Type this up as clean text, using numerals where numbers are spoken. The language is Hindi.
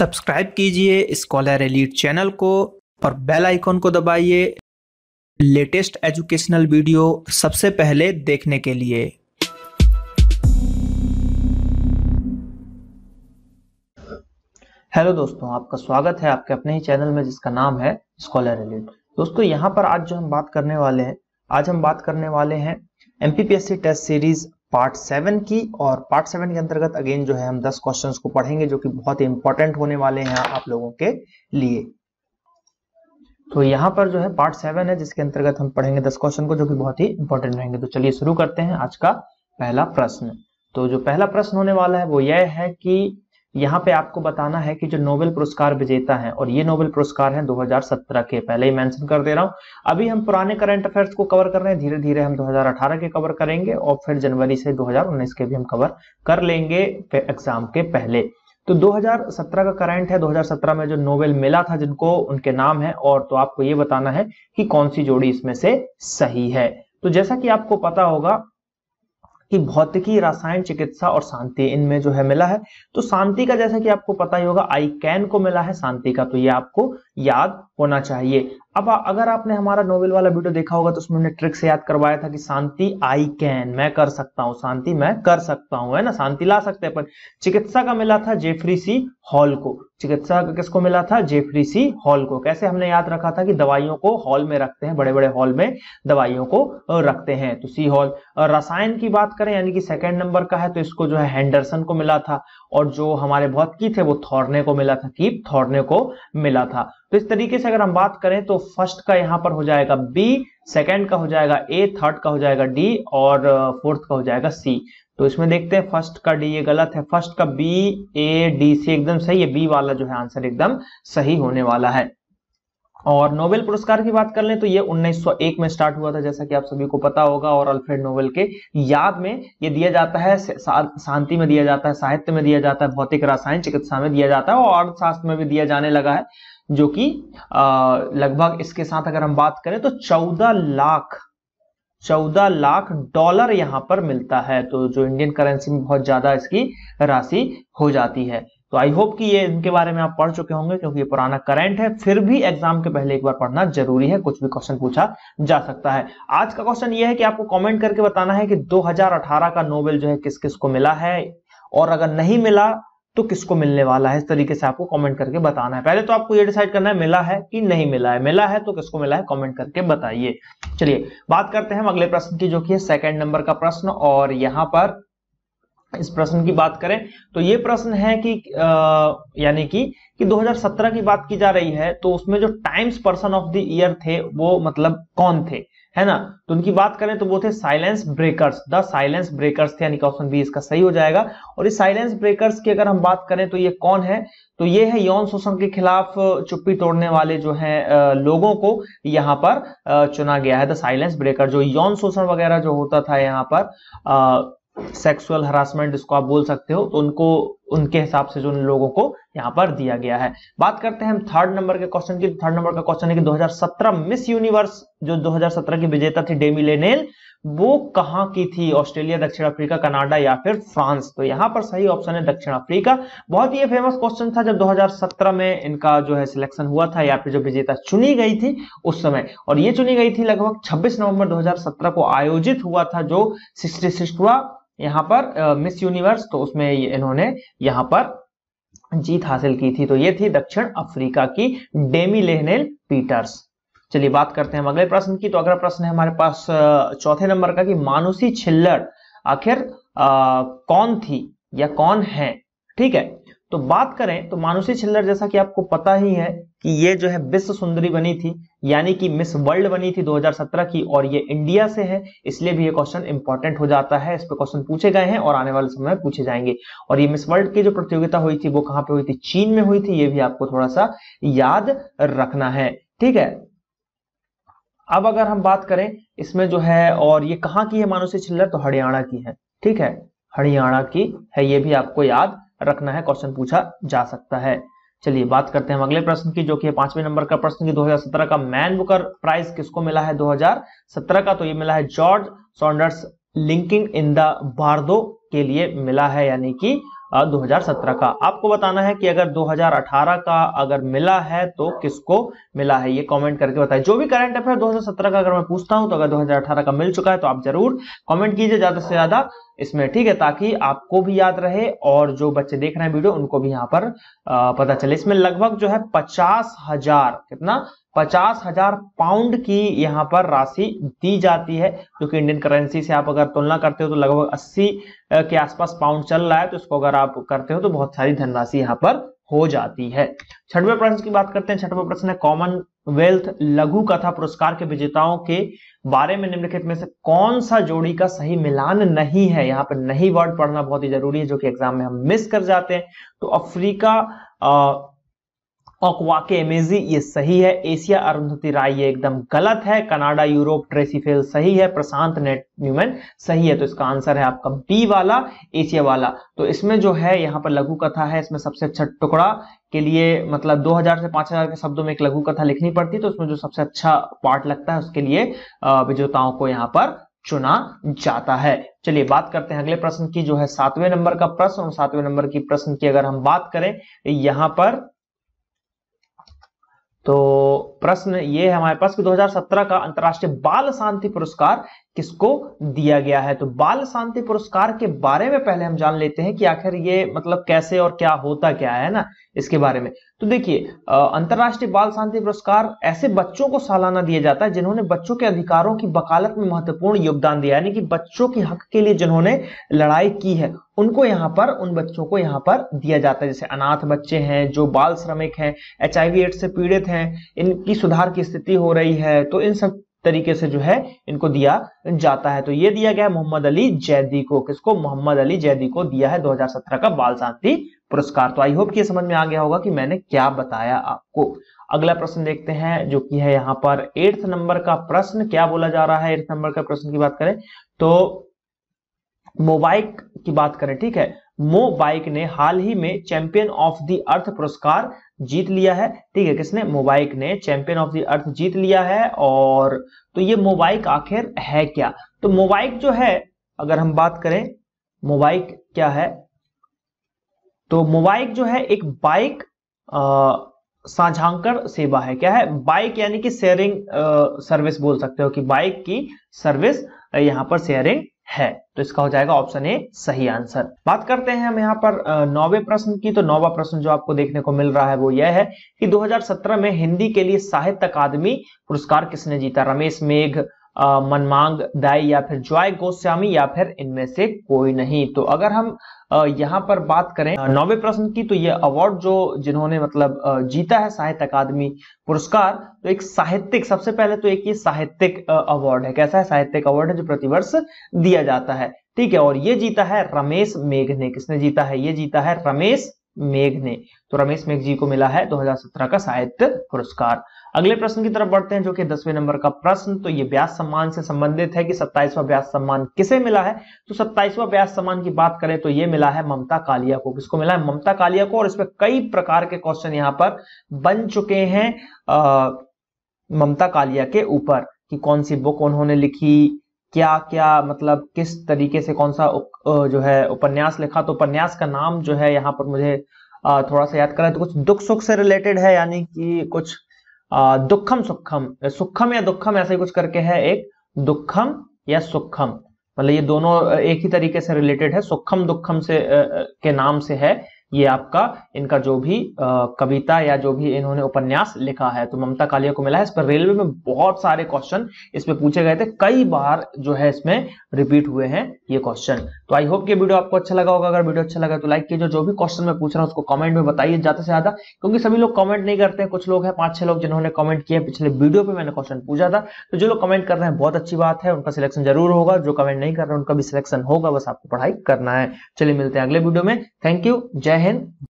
सब्सक्राइब कीजिए स्कॉलर एलीट चैनल को और बेल आइकॉन को दबाइए लेटेस्ट एजुकेशनल वीडियो सबसे पहले देखने के लिए। हेलो दोस्तों, आपका स्वागत है आपके अपने ही चैनल में जिसका नाम है स्कॉलर एलीट। दोस्तों यहाँ पर आज जो हम बात करने वाले हैं, आज हम बात करने वाले हैं एमपीपीएससी टेस्ट सीरीज पार्ट 7 की। और पार्ट 7 के अंतर्गत अगेन जो है हम 10 क्वेश्चंस को पढ़ेंगे जो कि बहुत ही इंपॉर्टेंट होने वाले हैं आप लोगों के लिए। तो यहाँ पर जो है पार्ट 7 है जिसके अंतर्गत हम पढ़ेंगे 10 क्वेश्चन को जो कि बहुत ही इंपॉर्टेंट रहेंगे। तो चलिए शुरू करते हैं आज का पहला प्रश्न। तो जो पहला प्रश्न होने वाला है वो यह है कि यहाँ पे आपको बताना है कि जो नोबेल पुरस्कार विजेता हैं, और ये नोबेल पुरस्कार हैं 2017 के, पहले ही मेंशन कर दे रहा हूँ। अभी हम पुराने करंट अफेयर्स को कवर कर रहे हैं, धीरे धीरे हम 2018 के कवर करेंगे और फिर जनवरी से 2019 के भी हम कवर कर लेंगे एग्जाम के पहले। तो 2017 का करंट है, 2017 में जो नोबेल मिला था जिनको, उनके नाम है, और तो आपको ये बताना है कि कौन सी जोड़ी इसमें से सही है। तो जैसा कि आपको पता होगा कि भौतिकी, रसायन, चिकित्सा और शांति इनमें जो है मिला है। तो शांति का जैसा कि आपको पता ही होगा आई कैन को मिला है शांति का, तो ये आपको याद होना चाहिए। अब अगर आपने हमारा नोबेल वाला वीडियो देखा होगा तो उसमें हमने ट्रिक से याद करवाया था कि शांति आई कैन, मैं कर सकता हूं, शांति मैं कर सकता हूं, है ना, शांति ला सकते हैं अपन। चिकित्सा का मिला था जेफरी सी हॉल को, चिकित्सा का किसको मिला था? जेफरी सी हॉल को। कैसे हमने याद रखा था कि दवाइयों को हॉल में रखते हैं, बड़े बड़े हॉल में दवाइयों को रखते हैं, तो सी हॉल। रसायन की बात करें यानी कि सेकंड नंबर का है तो इसको जो है हेंडरसन को मिला था, और जो हमारे भौतिकी थे वो थॉर्ने को मिला था, कीप थॉर्ने को मिला था। तो इस तरीके से अगर हम बात करें तो फर्स्ट का यहां पर हो जाएगा बी, सेकंड का हो जाएगा ए, थर्ड का हो जाएगा डी और फोर्थ का हो जाएगा सी। तो इसमें देखते हैं फर्स्ट का डी, ये गलत है, फर्स्ट का बी, ए, डी, सी एकदम सही है, बी वाला जो है आंसर एकदम सही होने वाला है। और नोबेल पुरस्कार की बात कर लें तो ये 1901 में स्टार्ट हुआ था जैसा कि आप सभी को पता होगा, और अल्फ्रेड नोबेल के याद में ये दिया जाता है। शांति में दिया जाता है, साहित्य में दिया जाता है, भौतिक, रसायन, चिकित्सा में दिया जाता है और अर्थशास्त्र में भी दिया जाने लगा है, जो कि लगभग इसके साथ अगर हम बात करें तो 14 लाख डॉलर यहां पर मिलता है। तो जो इंडियन करेंसी में बहुत ज्यादा इसकी राशि हो जाती है। तो आई होप कि ये इनके बारे में आप पढ़ चुके होंगे क्योंकि ये पुराना करंट है, फिर भी एग्जाम के पहले एक बार पढ़ना जरूरी है, कुछ भी क्वेश्चन पूछा जा सकता है। आज का क्वेश्चन ये है कि आपको कमेंट करके बताना है कि 2018 का नोबेल जो है किस किस को मिला है, और अगर नहीं मिला तो किसको मिलने वाला है। इस तरीके से आपको कमेंट करके बताना है। पहले तो आपको ये डिसाइड करना है मिला है कि नहीं मिला है, मिला है तो किसको मिला है कमेंट करके बताइए। चलिए बात करते हैं हम अगले प्रश्न की, जो कि है सेकंड नंबर का प्रश्न। और यहां पर इस प्रश्न की बात करें तो ये प्रश्न है कि यानी कि 2017 की बात की जा रही है, तो उसमें जो times person of the year थे वो मतलब कौन थे, है ना। तो उनकी बात करें तो वो थे silence breakers, the silence breakers थे, यानी कि ऑप्शन बी इसका सही हो जाएगा। और इस साइलेंस ब्रेकर्स की अगर हम बात करें तो ये कौन है, तो ये है यौन शोषण के खिलाफ चुप्पी तोड़ने वाले जो है लोगों को यहाँ पर चुना गया है। द साइलेंस ब्रेकर, जो यौन शोषण वगैरह जो होता था यहाँ पर, सेक्सुअल हरासमेंट जिसको आप बोल सकते हो, तो उनको उनके हिसाब से जो उन लोगों को यहाँ पर दिया गया है। बात करते हैं हम थर्ड नंबर के क्वेश्चन की। थर्ड नंबर का क्वेश्चन है कि 2017 मिस यूनिवर्स जो 2017 की विजेता थी डेमी लेनेल, वो कहाँ की थी? ऑस्ट्रेलिया, दक्षिण अफ्रीका, कनाडा या फिर फ्रांस? तो यहाँ पर सही ऑप्शन है दक्षिण अफ्रीका। बहुत ही ये फेमस क्वेश्चन था जब 2017 में इनका जो है सिलेक्शन हुआ था, या फिर जो विजेता चुनी गई थी उस समय, और ये चुनी गई थी लगभग 26 नवंबर 2017 को आयोजित हुआ था जो 66वां यहाँ पर मिस यूनिवर्स, तो उसमें इन्होंने यहाँ पर जीत हासिल की थी। तो ये थी दक्षिण अफ्रीका की डेमी लेनेल पीटर्स। चलिए बात करते हैं हम अगले प्रश्न की। तो अगला प्रश्न है हमारे पास चौथे नंबर का कि मानुषी छिल्लर आखिर कौन थी या कौन है? ठीक है, तो बात करें तो मानुषी छिल्लर जैसा कि आपको पता ही है कि ये जो है विश्व सुंदरी बनी थी, यानी कि मिस वर्ल्ड बनी थी 2017 की, और ये इंडिया से है, इसलिए भी ये क्वेश्चन इंपॉर्टेंट हो जाता है। इस पे क्वेश्चन पूछे गए हैं और आने वाले समय में पूछे जाएंगे। और ये मिस वर्ल्ड की जो प्रतियोगिता हुई थी वो कहां पे हुई थी? चीन में हुई थी, ये भी आपको थोड़ा सा याद रखना है। ठीक है, अब अगर हम बात करें इसमें जो है, और ये कहां की है मानुषी छिल्लर? तो हरियाणा की है। ठीक है, हरियाणा की है, ये भी आपको याद रखना है, क्वेश्चन पूछा जा सकता है। चलिए बात करते हैं हम अगले प्रश्न की, जो कि है 5वें नंबर का प्रश्न की 2017 का मैन बुकर प्राइज किसको मिला है 2017 का? तो ये मिला है George Saunders Lincoln in the Bardo के लिए मिला है, यानी कि 2017 का। आपको बताना है कि अगर 2018 का अगर मिला है तो किसको मिला है, ये कमेंट करके बताइए। जो भी करंट अफेयर 2017 का अगर मैं पूछता हूं तो अगर 2018 का मिल चुका है तो आप जरूर कमेंट कीजिए ज्यादा से ज्यादा इसमें, ठीक है, ताकि आपको भी याद रहे और जो बच्चे देख रहे हैं वीडियो उनको भी यहाँ पर पता चले। इसमें लगभग जो है 50,000 कितना 50,000 पाउंड की यहाँ पर राशि दी जाती है, जो कि इंडियन करेंसी से आप अगर तुलना करते हो तो लगभग 80 के आसपास पाउंड चल रहा है, तो इसको अगर आप करते हो तो बहुत सारी धनराशि यहाँ पर हो जाती है। छठवें प्रश्न की बात करते हैं। छठवां प्रश्न है कॉमनवेल्थ लघु कथा पुरस्कार के विजेताओं के बारे में निम्नलिखित में से कौन सा जोड़ी का सही मिलान नहीं है। यहाँ पर नहीं वर्ड पढ़ना बहुत ही जरूरी है, जो कि एग्जाम में हम मिस कर जाते हैं। तो अफ्रीका ऑक्वाके एमेजी ये सही है। एशिया अरुंधति राय ये एकदम गलत है। कनाडा यूरोप ट्रेसी फेल सही है। प्रशांत नेट न्यूमैन सही है। तो इसका आंसर है आपका बी वाला, एशिया वाला। तो इसमें जो है यहाँ पर लघु कथा है, इसमें सबसे अच्छा टुकड़ा के लिए मतलब 2000 से 5000 के शब्दों में एक लघु कथा लिखनी पड़ती है, तो उसमें जो सबसे अच्छा पार्ट लगता है उसके लिए विजेताओं को यहाँ पर चुना जाता है। चलिए बात करते हैं अगले प्रश्न की, जो है 7वें नंबर का प्रश्न। और 7वें नंबर की प्रश्न की अगर हम बात करें यहाँ पर, तो प्रश्न ये है हमारे पास कि 2017 का अंतर्राष्ट्रीय बाल शांति पुरस्कार किसको दिया गया है। तो बाल शांति पुरस्कार के बारे में पहले हम जान लेते हैं कि आखिर ये मतलब कैसे और क्या होता क्या है ना, इसके बारे में। तो देखिए अंतर्राष्ट्रीय बाल शांति पुरस्कार ऐसे बच्चों को सालाना दिया जाता है जिन्होंने बच्चों के अधिकारों की वकालत में महत्वपूर्ण योगदान दिया है, यानी कि बच्चों के हक के लिए जिन्होंने लड़ाई की है उनको यहाँ पर, उन बच्चों को यहाँ पर दिया जाता है। जैसे अनाथ बच्चे हैं, जो बाल श्रमिक हैं, HIV एड्स से पीड़ित हैं, इनकी सुधार की स्थिति हो रही है, तो इन सब तरीके से जो है इनको दिया जाता है। तो ये दिया गया है मोहम्मद अली जैदी को। किसको? मोहम्मद अली जैदी को दिया है 2017 का बाल शांति पुरस्कार। तो आई होप कि ये समझ में आ गया होगा कि मैंने क्या बताया आपको। अगला प्रश्न देखते हैं, जो कि है यहाँ पर 8th नंबर का प्रश्न। क्या बोला जा रहा है 8th नंबर का प्रश्न की बात करें तो मोबाइक की बात करें, ठीक है। मोबाइक ने हाल ही में चैंपियन ऑफ द अर्थ पुरस्कार जीत लिया है, ठीक है। किसने? मोबाइक ने चैंपियन ऑफ द अर्थ जीत लिया है। और तो ये मोबाइक आखिर है क्या? तो मोबाइक जो है, अगर हम बात करें मोबाइक क्या है, तो मोबाइक जो है एक बाइक साझांकर सेवा है। क्या है? बाइक यानी कि शेयरिंग सर्विस बोल सकते हो, कि बाइक की सर्विस यहाँ पर शेयरिंग है। तो इसका हो जाएगा ऑप्शन ए सही आंसर। बात करते हैं हम यहाँ पर 9वें प्रश्न की। तो 9वां प्रश्न जो आपको देखने को मिल रहा है वो यह है कि 2017 में हिंदी के लिए साहित्य अकादमी पुरस्कार किसने जीता? रमेश मेघ, मनमांग दाई, या फिर जॉय गोस्वामी, या फिर इनमें से कोई नहीं। तो अगर हम यहाँ पर बात करें 9वें प्रश्न की, तो ये अवार्ड जो जिन्होंने मतलब जीता है साहित्य अकादमी पुरस्कार, तो एक साहित्यिक, सबसे पहले तो एक ये साहित्यिक अवार्ड है। कैसा है? साहित्यिक अवार्ड है जो प्रतिवर्ष दिया जाता है, ठीक है। और ये जीता है रमेश मेघ ने। किसने जीता है? ये जीता है रमेश मेघ ने। तो रमेश मेघ जी को मिला है 2017 का साहित्य पुरस्कार। अगले प्रश्न की तरफ बढ़ते हैं, जो कि 10वें नंबर का प्रश्न। तो ये व्यास सम्मान से संबंधित है कि 27वां व्यास सम्मान किसे मिला है? तो 27वां व्यास सम्मान की बात करें तो ये मिला है ममता कालिया को। किसको मिला है? ममता कालिया को। और इसमें कई प्रकार के क्वेश्चन यहाँ पर बन चुके हैं ममता कालिया के ऊपर, कि कौन सी बुक उन्होंने लिखी, क्या क्या मतलब किस तरीके से कौन सा जो है उपन्यास लिखा। तो उपन्यास का नाम जो है यहाँ पर मुझे थोड़ा सा याद करें तो कुछ दुख सुख से रिलेटेड है, यानी कि कुछ दुखम सुखम, सुखम या दुखम ऐसे ही कुछ करके है, एक दुखम या सुखम, मतलब ये दोनों एक ही तरीके से रिलेटेड है। सुखम दुखम से के नाम से है ये आपका इनका जो भी कविता या जो भी इन्होंने उपन्यास लिखा है। तो ममता कालिया को मिला है। इस पर रेलवे में बहुत सारे क्वेश्चन इसमें पूछे गए थे, कई बार जो है इसमें रिपीट हुए हैं ये क्वेश्चन। तो आई होप कि वीडियो आपको अच्छा लगा होगा। अगर वीडियो अच्छा लगा तो लाइक कीजिए, जो भी क्वेश्चन मैं पूछ रहा हूँ उसको कमेंट में बताइए ज्यादा से ज्यादा, क्योंकि सभी लोग कमेंट नहीं करते हैं। कुछ लोग हैं 5-6 लोग जिन्होंने कमेंट किए पिछले वीडियो पे मैंने क्वेश्चन पूछा था। तो जो लोग कमेंट कर रहे हैं बहुत अच्छी बात है, उनका सिलेक्शन जरूर होगा। जो कमेंट नहीं कर रहे हैं उनका भी सिलेक्शन होगा, बस आपको पढ़ाई करना है। चलिए मिलते हैं अगले वीडियो में। थैंक यू, जय हिंद।